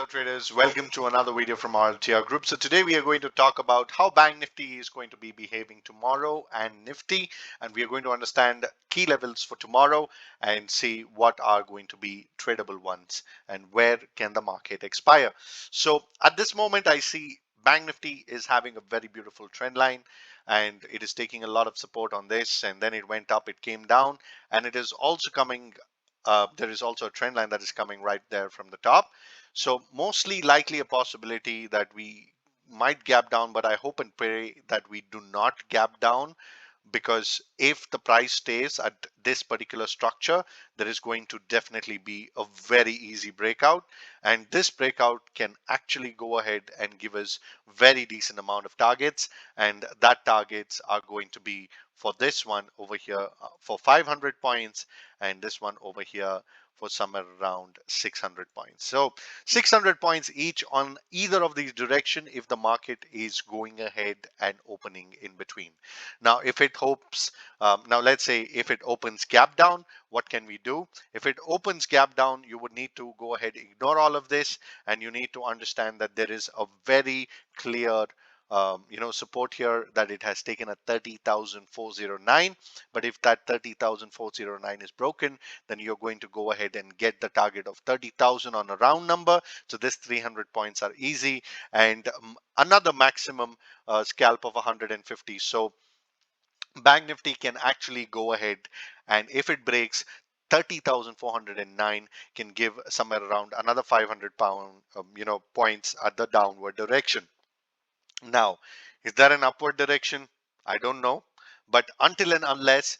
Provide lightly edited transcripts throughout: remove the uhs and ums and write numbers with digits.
traders, welcome to another video from RLTR Group. So today we are going to talk about how Bank Nifty is going to be behaving tomorrow and Nifty, and we are going to understand key levels for tomorrow and see what are going to be tradable ones and where can the market expire. So at this moment I see Bank Nifty is having a very beautiful trend line and it is taking a lot of support on this, and then it went up, it came down, and it is also coming there is also a trend line that is coming right there from the top. So mostly likely a possibility that we might gap down, but I hope and pray that we do not gap down, because if the price stays at this particular structure, there is going to definitely be a very easy breakout, and this breakout can actually go ahead and give us very decent amount of targets, and that targets are going to be for this one over here for 500 points, and this one over here for somewhere around 600 points. So 600 points each on either of these direction if the market is going ahead and opening in between. Now if it hopes now let's say if it opens gap down, what can we do? If it opens gap down, you would need to go ahead, ignore all of this, and you need to understand that there is a very clear support here that it has taken at 30,409. But if that 30,409 is broken, then you're going to go ahead and get the target of 30,000 on a round number. So this 300 points are easy, and another maximum scalp of 150. So Bank Nifty can actually go ahead, and if it breaks 30,409, can give somewhere around another 500 points at the downward direction. Now, is there an upward direction? I don't know. But until and unless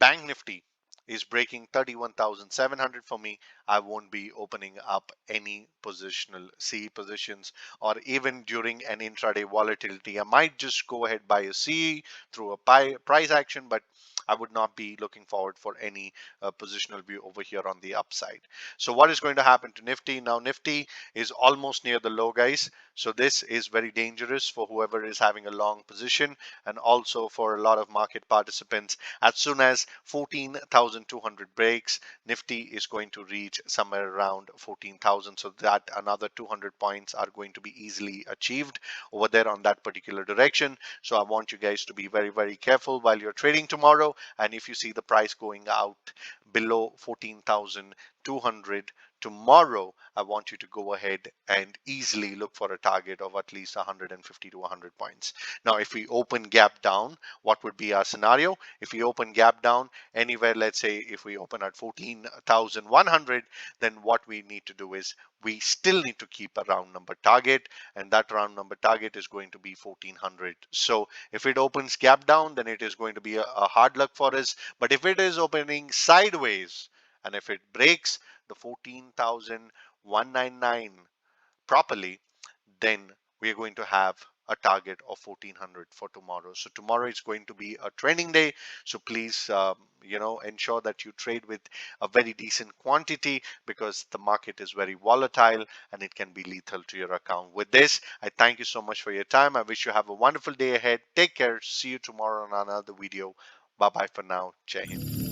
Bank Nifty is breaking 31,700 for me, I won't be opening up any positional CE positions, or even during an intraday volatility. I might just go ahead buy a CE through a price action, but I would not be looking forward for any positional view over here on the upside. So what is going to happen to Nifty? Now Nifty is almost near the low, guys. So this is very dangerous for whoever is having a long position, and also for a lot of market participants. As soon as 14,200 breaks, Nifty is going to reach somewhere around 14,000. So that another 200 points are going to be easily achieved over there on that particular direction. So I want you guys to be very, very careful while you're trading tomorrow. And if you see the price going out below 14,200 tomorrow, I want you to go ahead and easily look for a target of at least 150 to 100 points. Now, if we open gap down, what would be our scenario? If we open gap down anywhere, let's say if we open at 14,100, then what we need to do is we still need to keep a round number target, and that round number target is going to be 1400. So if it opens gap down, then it is going to be a hard luck for us. But if it is opening sideways, and if it breaks the 14,199 properly, then we are going to have a target of 1400 for tomorrow. So tomorrow is going to be a training day. So please, ensure that you trade with a very decent quantity, because the market is very volatile and it can be lethal to your account. With this, I thank you so much for your time. I wish you have a wonderful day ahead. Take care. See you tomorrow on another video. Bye bye for now. Jai Hind.